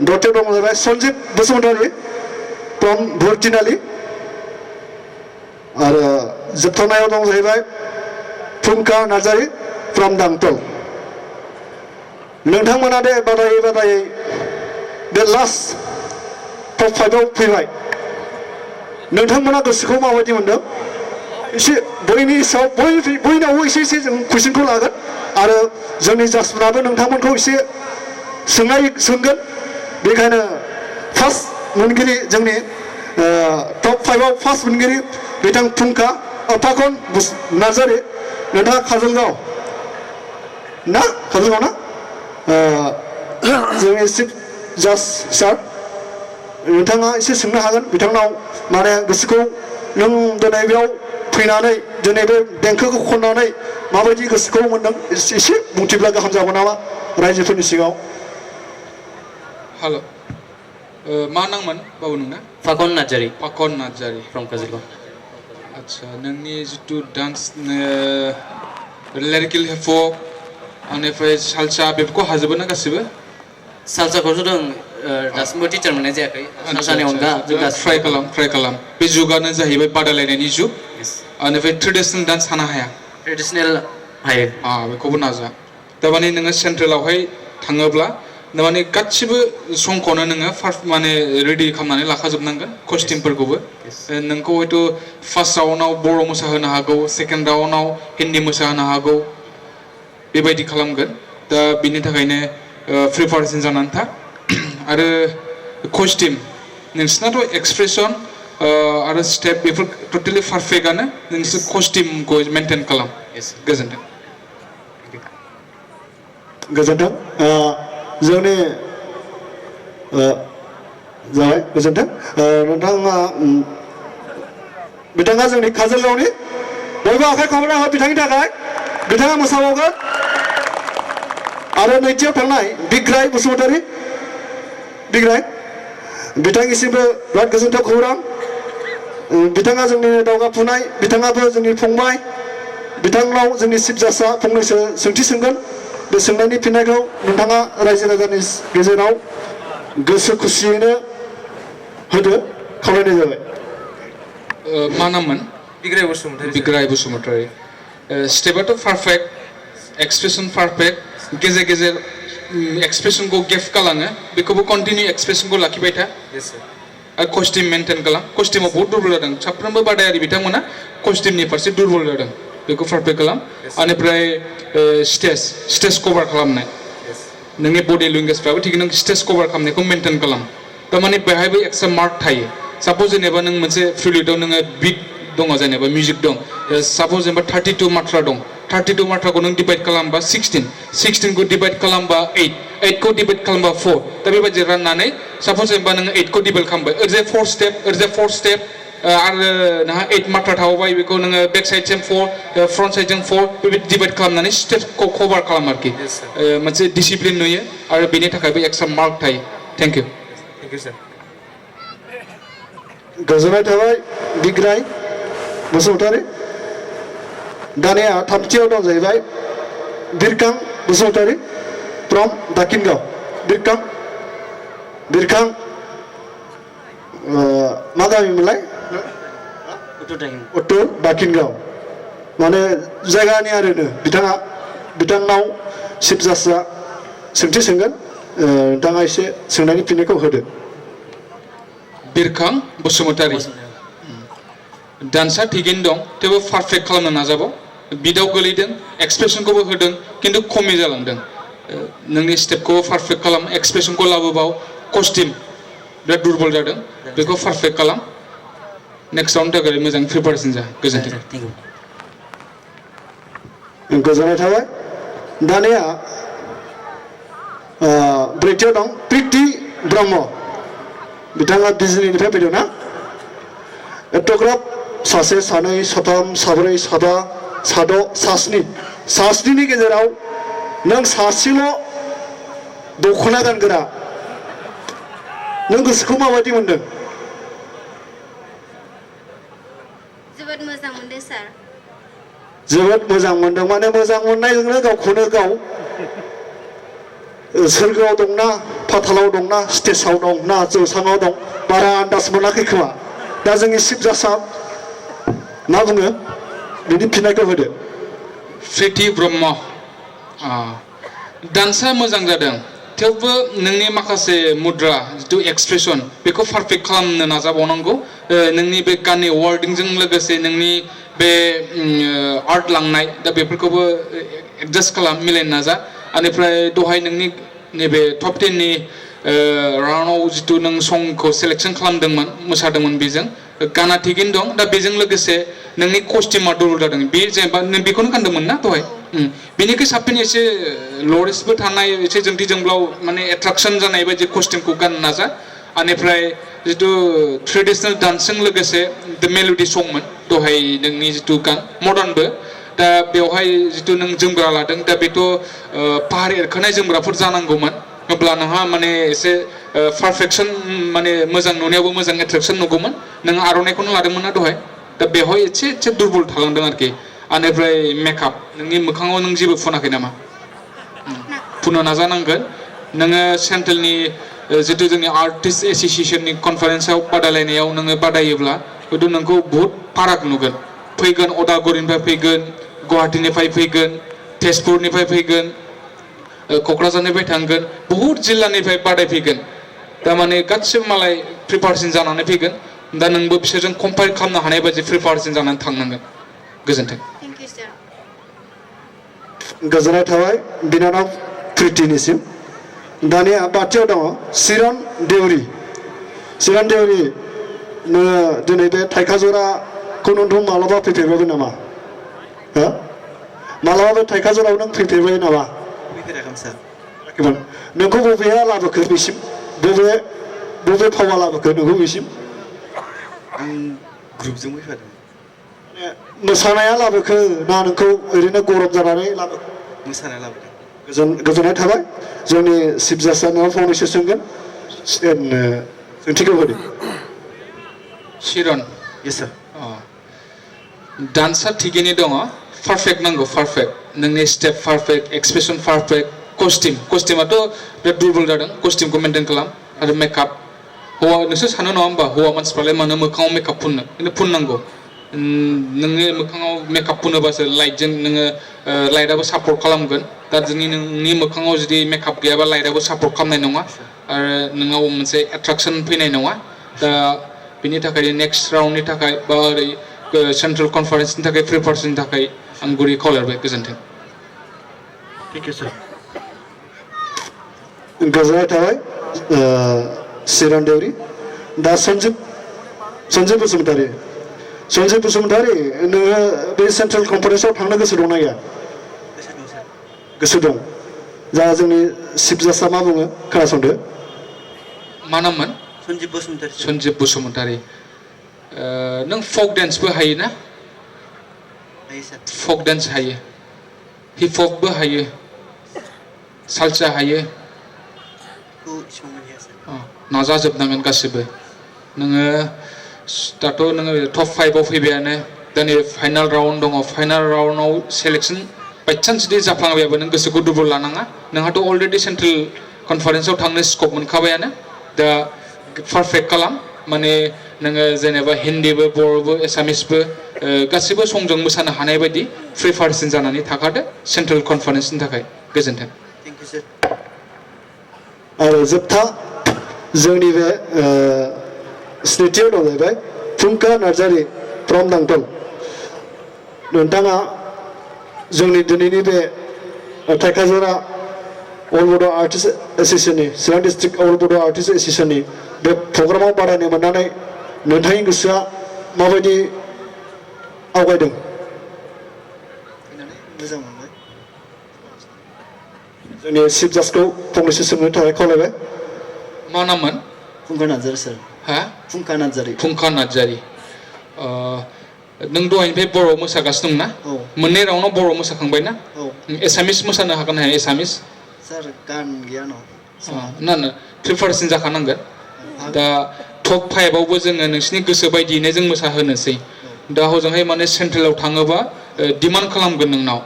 दथियाव दङ जाबाय सन्जिब बसुमतारि फ्रम भुरथिनालि आरो जोबथारनायाव दं जाहैबाय फुंखा नार्जारि फ्रम दांतल नोंथांमोना दे बादायै बादायै बे लास्ट टप 5 आव फैबाय नोंथांमोना गोसोखौ माबायदि मोनदों एसे बयनि सायाव बयनावबो एसे एसे जों कुइसनखौ लागोन आरो जोंनि जाजफोराबो नोंथांमोनखौ एसे सोंगोन बेखायनो फार्स्ट मोनगिरि जोंनि टप 5 आव फार्स्ट मोनगिरि बिथां फुंखा फाखन नार्जारि नोंथाङा काजलगाव ना काजलगाव ना जोंनि चिफ जाज सार नोंथाङा एसे सोंनो हागोन बिथांनाव माने गोसोखौ नों दिनै बेयाव फैनानै दिनै बे देंखोखौ खननानै माबायदि गोसोखौ मोनदों एसे बुंथिब्ला गाहाम जागौ नामा रायजोफोरनि सिगाङाव हेल' मा नाममोन बाबु नोंना फाखन नार्जारि फ्रम काजलगाव आच्छा नोंनि जिथु डान्स लिरिकेल हिप-हप आनिफ्राय सालसा बेफोरखौ हाजोबो ना गासिबो सालसाखौथ' जों दासिमबो टिचार मोननाय जायाखै सालसानि अनगा ट्राइ खालाम बे जुगानो जाहैबाय बादायलायनायनि जुग आनिफ्राय ट्रेडिशनेल डान्स हानो हाया ट्रेडिशनेल हायो बेखौबो नाजा थारमाने नोङो सेन्ट्रेलावहाय थाङोब्ला माने गासिबो संखौनो नोङो माने रेडि खालामनानै लाखाजोबनांगोन कस्टिमफोरखौबो नोंखौ हयथ' फार्स्ट राउन्डआव बर' मोसाहोनो हागौ सेकेन्ड राउन्डआव हिन्दी मोसाहोनो हागौ बेबायदि खालामगोन दा बिनि थाखायनो प्रिपारेसन जानानै था आरो कस्टिम नोंसिनाथ' एक्सप्रेसन आरो स्टेप बेफोर टटेलि पारफेक्टआनो नोंसोर कस्टिमखौ मेनटेन खालाम गोजोन्थों गोजोन्थों जोंनि जाबाय गोजोन्थों नोंथाङा बिथाङा जोंनि काजलगावनि बयबो आखाइ खबरा हो बिथांनि थाखाय बिथाङा मोसाबावगोन आरो नैथियाव थांनाय बिग्राय बसुमतारी बिग्राय बिथांनिसिमबो बिराद गोजोन्थाव खौरां बिथाङा जोंनि दावगाफुनाय बिथाङाबो जोंनि फंबाय बिथांनाव जोंनि चिफ जाजआ फंनैसो सोंथि सोंगोन बे सोंनायनि फिननायखौ नोंथाङा रायजो राजानि गेजेराव गोसो खुसियैनो होदो खावलायनाय जाबाय मा नाममोन बिग्राय बसुमतारी स्टेपआथ' पारफेक्ट एक्सप्रेसन पारफेक्ट गेजेर गेजेर एक्सप्रेसनखौ गेप खालामो बेखौबो कन्टिनिउ एक्सप्रेसनखौ लाखिबाय था आरो कस्टिम मेनटेन खालाम कस्टिमाव बहुत दुरबल जादों साफ्रोमबो बादायारि बिथांमोना कस्टिमनि फारसे दुरबल जादों बेखौ पारफेक्ट खालाम बेनिफ्राय स्टेज कभार खालामनाय नोंनि बडि लेंगुवेजफ्राबो थिग नों स्टेज कभार खालामनायखौ मेनटेन खालाम थारमाने बेहायबो एक्सट्रा मार्क थायो साप'ज जेनेबा नों मोनसे फ्लुइडआव नोङो बिट दङ जेनेबा मिउजिक दं साप'ज जेनेबा 32 मात्रा दं 32 मात्राखौ नों डिभाइड खालामबा 16 खौ डिभाइड खालामबा 8 खौ डिभाइड खालामबा 4 दा बेबायदि राननानै साप'ज जेनेबा नोङो 8 खौ डिभाइड खालामबाय ओरैजाय 4 स्टेप आरो नोंहा 8 मात्रा थाबाय बेखौ नोङो बेक साइडजों 4 फ्रन्ट साइडजों 4 बेबायदि डिभाइड खालामनानै स्टेजखौ कभार खालाम आरोखि मोनसे डिसिप्लिन नुयो आरो बेनि थाखायबो एक्सट्रा मार्क थायो थेंक इउ गोजोननाय थाबाय बिग्राय बसुमतारी दानिया थामथियाव दं जाहैबाय बिरखां बसुमतारी फ्रम दाकिनगाव बिरखां मा गामिमोनलाय उत्तर दाकिनगाव माने जायगानि आरोनो बिथांनाव चिफ जाजआ सोंथि सोंगोन नोंथाङा एसे सोंनायनि फिननायखौ होदो बिरखां बसुमतारी डान्सआ थिगैनो दं थेवबो पारफेक्ट खालामनो नाजाबाव बिटआव गोलैदों एक्सप्रेसनखौबो होदों खिन्थु खमि जालांदों नोंनि स्टेपखौबो पारफेक्ट खालाम एक्सप्रेसनखौ लाबोबाव कस्टिम बिराद दुरबल जादों बेखौ पारफेक्ट खालाम नेक्स्ट राउन्डनि थाखाय मोजां प्रिपारेसन जा गोजोन्थों गोजोननाय थाबाय दानिया ब्रैथियाव दं प्रिति ब्रह्म बिथाङा बिजनिनिफ्राय फैदों ना एथ'ग्राब सासे सानै साथाम साब्रै साबा साद' सास्निनि गेजेराव नों सासेल' दख'ना गानग्रा नों गोसोखौ माबायदि मोनदों जोबोद मोजां मोनदों सार जोबोद मोजां मोनदों माने मोजां मोननायजोंनो गावखौनो गाव सोरगोआव दंना फातालाव दंना स्टेजाव दं ना जौसाङाव दं बारा आन्दाज मोनाखै खोमा दा जोंनि चिफ जाजआ मा बुङो बिनि फिननायखौ होदो प्रिति ब्रह्म डान्सआ मोजां जादों थेवबो नोंनि माखासे मुद्रा जिथु एक्सप्रेसन बेखौ पारफेक्ट खालामनो नाजाबावनांगौ नोंनि बे गाननि वार्डिंजों लोगोसे नोंनि बे आर्ट लांनाय दा बेफोरखौबो एडजास्ट खालाम मिलायनो नाजा बेनिफ्राय दहाय नोंनि नैबे टप 10नि राउन्डआव जिथु नों संखौ सेलेक्सन खालामदोंमोन मोसादोंमोन बेजों गाना थिगैनो दं दा बेजों लोगोसे नोंनि कस्टिमा दुरबल जादों बे जेनेबा नों बेखौनो गानदोंमोन ना दहाय बेनिख्रुइ साबसिन एसे लरेसबो थानाय एसे जोंथि जोंब्लाव माने एट्राकसन जानाय बायदि कस्टिमखौ गाननो नाजा बेनिफ्राय जिथु ट्रेडिसनेल डान्सजों लोगोसे मेल'डि संमोन दहाय नोंनि जिथु गान मडार्नबो दा बेवहाय जिथु नों जोमग्रा लादों दा बेथ' पाहार एरखोनाय जोमग्राफोर जानांगौमोन अब्ला नोंहा माने एसे पारफेक्सन माने मोजां नुनायावबो मोजां एट्रेक्सन नुगौमोन नों आर'नाइखौनो लादोंमोन ना दहाय दा बेवहाय एसे दुरबल थालांदों आरोखि बेनिफ्राय मेकआप नोंनि मोखाङाव नों जेबो फुनाखै नामा फुनो नाजानांगोन नोङो सेन्ट्रेलनि जितु जोंनि आर्टिस्ट एस'सिएशननि कनफारेन्सआव बादायलायनायाव नोङो बादायोब्ला हयथ' नोंखौ बहुद फाराग नुगोन फैगोन अदालगुरिनिफ्राय फैगोन गुवाहाटीनिफ्राय फैगोन तेजपुरनिफ्राय फैगोन क'क्राझारनिफ्राय थांगोन बहुद जिल्लानिफ्राय बादायफैगोन थारमाने गासिबो मालाय प्रिपारेसन जानानै फैगोन दा नोंबो बिसोरजों कम्पेयार खालामनो हानाय बायदि प्रिपारेसन जानानै थांनांगोन गोजोन्थों गोजोननाय थाबाय बिनानाव प्रितिनिसिम दानिया बाथियाव दङ चिरन देउरि सिगां देवरि नोङो दिनै बे थाइखाजराखौ नोंथ' मालाबा फैफेरबाय नामा हो मालाबा बे थाइखाजराव नों फैफेरबाय नामा फैफेराखैमोन सार नोंखौ बबेया लाबोखो बेसिम बबे फावा लाबोखो नोंखौ बेसिम आं ग्रुपजों फैफादों मोसानाया लाबोखो ना नोंखौ ओरैनो गरम जानानै लाबोखो मोसानाय लाबोदों गोजोननाय थाबाय जोंनि चिफ जास्टिसा नोंनाव फंनैसो सोंगोन सोंथिखौ होदो शिरन यस सार डान्सआ थिगैनो दङ पारफेक्ट नांगौ पारफेक्ट नोंनि स्टेप पारफेक्ट एक्सप्रेसन पारफेक्ट कस्टिमाथ' बिराद दुरबल जादों कस्टिमखौ मेनटेन खालाम आरो मेकआप हौवा नोंसोर सानो नङा होमबा हौवा मानसिफ्रालाय मानो मोखाङाव मेकआप फुननो खिन्थु फुननांगौ नोंनि मोखाङाव मेकआप फुनोबासो लाइटजों नोङो लाइटआबो सापर्ट खालामगोन दा नोंनि मोखाङाव जुदि मेकआप गैयाबा लाइटआबो सापर्ट खालामनाय नङा आरो नोंनाव मोनसे एट्राकसन फैनाय नङा दा बिनि थाखाय नेक्स्ट राउन्डनि थाखाय बा ओरै सेन्ट्रेल कनफारेन्सनि थाखाय प्रिपारेसननि थाखाय आं गुरै खावलायबाय गोजोन्थों थेंक इउ सार गोजोननाय थाबाय चिरन देवरि दा सन्जिब बसुमतारी नोङो बे सेन्ट्रेल कनफारेन्सआव थांनो गोसो दंना गैया गोसो दं जा जोंनि चिफ जास्टिसा मा बुङो खोनासंदो मा नाममोन सन्जिब बसुमतारी नों फक डान्सबो हायो ना फक डान्स हायो हिप हपबो हायो सालसा हायो नाजाजोबनांगोन गासिबो नोङो दाथ' नोङो टप 5आव फैबायानो दा नै फाइनाल राउन्ड दङ फाइनाल राउन्डआव सेलेक्सन बाइचान्स जुदि जाफ्लाङाबाबो नों गोसोखौ दुरबल लानाङा नोंहाथ' अलरेडि सेन्ट्रेल कनफारेन्सआव थांनो स्कप मोनखाबायानो दा पारफेक्ट खालाम माने नोङो जेनेबा हिन्दीबो बर'बो एसामिसबो गासिबो संजों मोसानो हानाय बायदि प्रिपारेसन जानानै थाखादो सेन्ट्रेल कनफारेन्सनि थाखाय गोजोन्थों आरो जोबथा जोंनि बे स्निथियाव दं जाहैबाय फुंखा नार्जारि फ्रम दांतल नोंथाङा जोंनि दिनैनि बे थाइखाजरा अल बड' आर्टिस्ट एस'सिएशननि चिरां डिस्ट्रिक्ट अल बड' आर्टिस्ट एस'सिएशननि बे प्रग्रामाव बादायनो मोननानै नोंथांनि गोसोआ माबायदि आवगायदों मोजां मोनबाय जोंनि चिफ जास्टिसखौ फंनैसो सोंनो थाखाय खावलायबाय मा नाममोन फुंखा नार्जारि सार हा फुंखा नार्जारि नों दहायनिफ्राय बर' मोसागासिनो दं ना मोननै राउन्डआव बर' मोसाखांबाय ना एसामिस मोसानो हागोन ना हाया एसामिस सार गान गैया ना प्रिपारेसन जाखानांगोन दा टप 5आवबो जोङो नोंसिनि गोसो बायदियैनो जों मोसाहोनोसै दा हजोंहाय माने सेन्ट्रेलाव थाङोबा डिमान्ड खालामगोन नोंनाव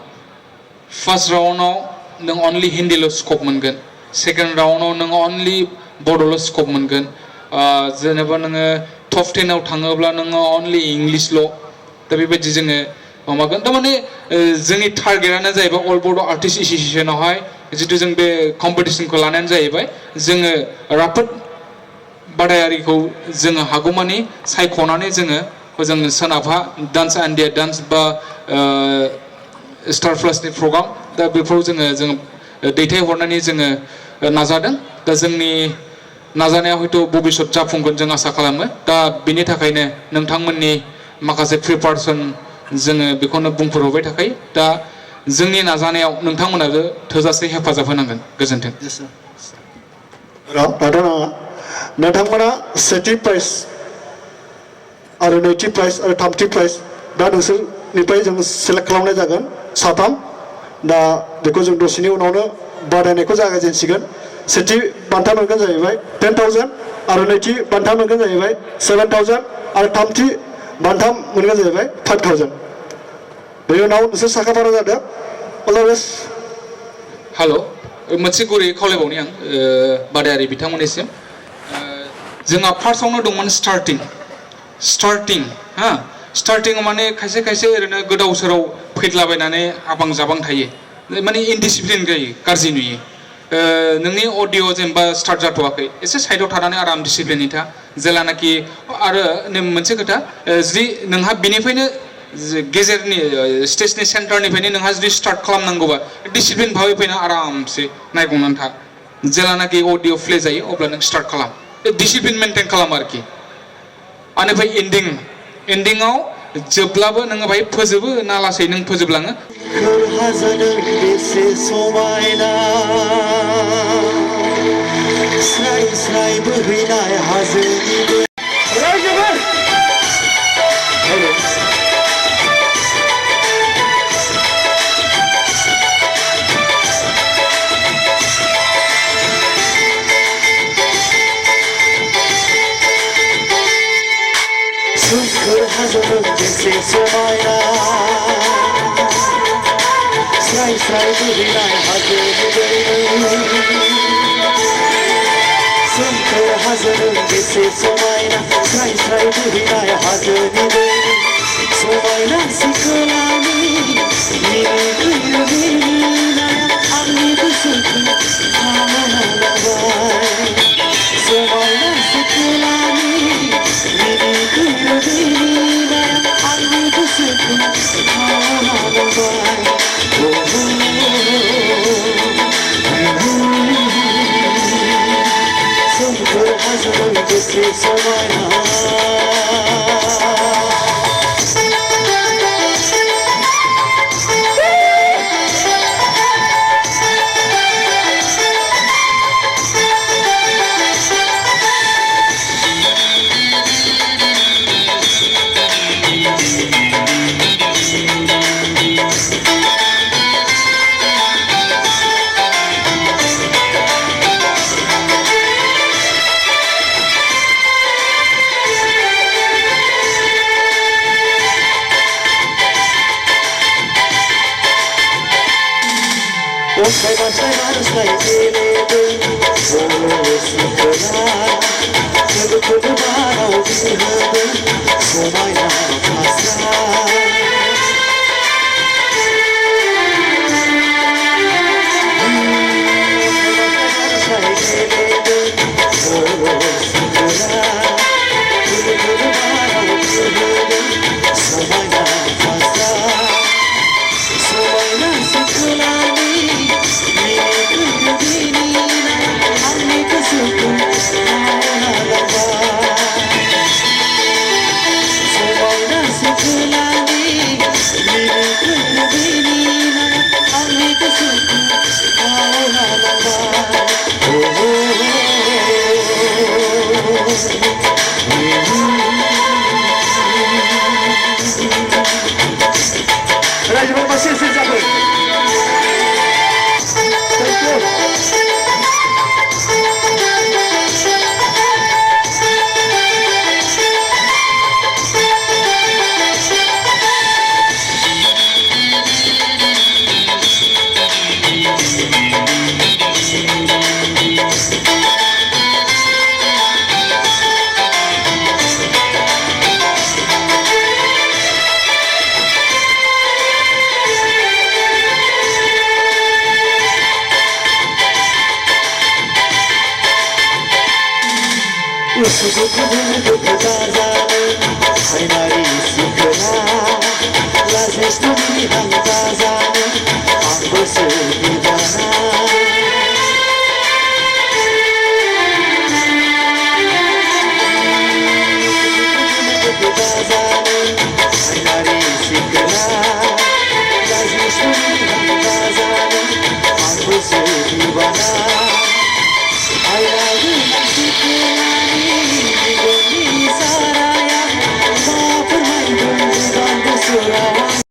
फार्स्ट राउन्डआव नों अनलि हिन्दील' स्कप मोनगोन सेकेन्ड राउन्डआव नों अनलि बड'ल' स्कप मोनगोन जेनेबा नोङो टप 10आव थाङोब्ला नोङो अनलि इंलिशल' दा बेबायदि जोङो माबागोन थारमाने जोंनि टारगेटआनो जाहैबाय अल बड' आर्टिस्ट एस'सिएशनावहाय जितु जों बे कम्पिटिसनखौ लानायानो जाहैबाय जोङो राफोद बादायारिखौ जोङो हागौमानि सायख'नानै जोङो हजों सोनाबहा डान्स इन्डिया डान्स बा स्टार प्लासनि प्रग्राम दा बेफोराव जोङो दैथायहरनानै जोङो नाजादों दा जोंनि नाजानाया हयथ' भबिष्यत जाफुंगोन जों आसा खालामो दा बिनि थाखायनो नोंथांमोननि माखासे प्रिपारेसन जोङो बेखौनो बुंफोरहरबाय थाखायो दा जोंनि नाजानायाव नोंथांमोनाबो थोजासे हेफाजाब होनांगोन गोजोन्थों नोंथांमोना सेथि प्राइज आरो नैथि प्राइज आरो थामथि प्राइज दा नोंसोरनिफ्राय जों सेलेक्ट खालामनाय जागोन साथाम दा बेखौ जों दसेनि उनावनो बादायनायखौ जागायजेनसिगोन सेथि बान्था मोनगोन जाहैबाय 10,000 आरो नैथि बान्था मोनगोन जाहैबाय 7,000 आरो थामथि बान्था मोनगोन जाहैबाय 5,000 बेनि उनाव नोंसोर साखाफारा जादों अल द बेस्ट हेल' मोनसे गुरै खावलायबावनि आं बादायारि बिथांमोननिसिम जोंहा फार्स्टआवनो दंमोन स्टार्टिं माने खायसे ओरैनो गोदाव सोराव फैदलाबायनानै आबां जाबां थायो माने इनडिसिप्लिन जायो गाज्रि नुयो नोंनि अडिअ जेनेबा स्टार्ट जाथ'वाखै एसे साइडआव थानानै आराम डिसिप्लिननि था जेलानाखि आरो मोनसे खोथा जुदि नोंहा बेनिफ्रायनो गेजेरनि स्टेजनि सेन्टारनिफ्रायनो नोंहा जुदि स्टार्ट खालामनांगौबा डिसिप्लिन भाबै फैना आरामसे नायगंनानै था जेलानाखि अडिअ प्ले जायो अब्ला नों स्टार्ट खालाम डिसिप्लिन मेंटेन खालाम आरोखि आनिफ्राय एन्डिंआव जोबब्लाबो नोङो बाहाय फोजोबो ना लासै नों फोजोबलाङो हाजादों बेसे समायना स्राय स्राय बोहैनाय हाजोनि रायजोफोर सोमखोर हाजों बेसे समायना स्राय स्राय बोहैनाय हाजोनि दै सोमखोर हाजों बेसे समायना स्राय स्राय बोहैनाय हाजोनि दै समायना सिखोलानि मिनिगोयो मिनिनाया आंनि गोसोखौ खावलांबाय समायना सिखोलानि मिनिगोयो मिनिनाया आंनि गोसोखौ खावलांबाय सोमखोर हाजों बेसे समायना Once I was like I'm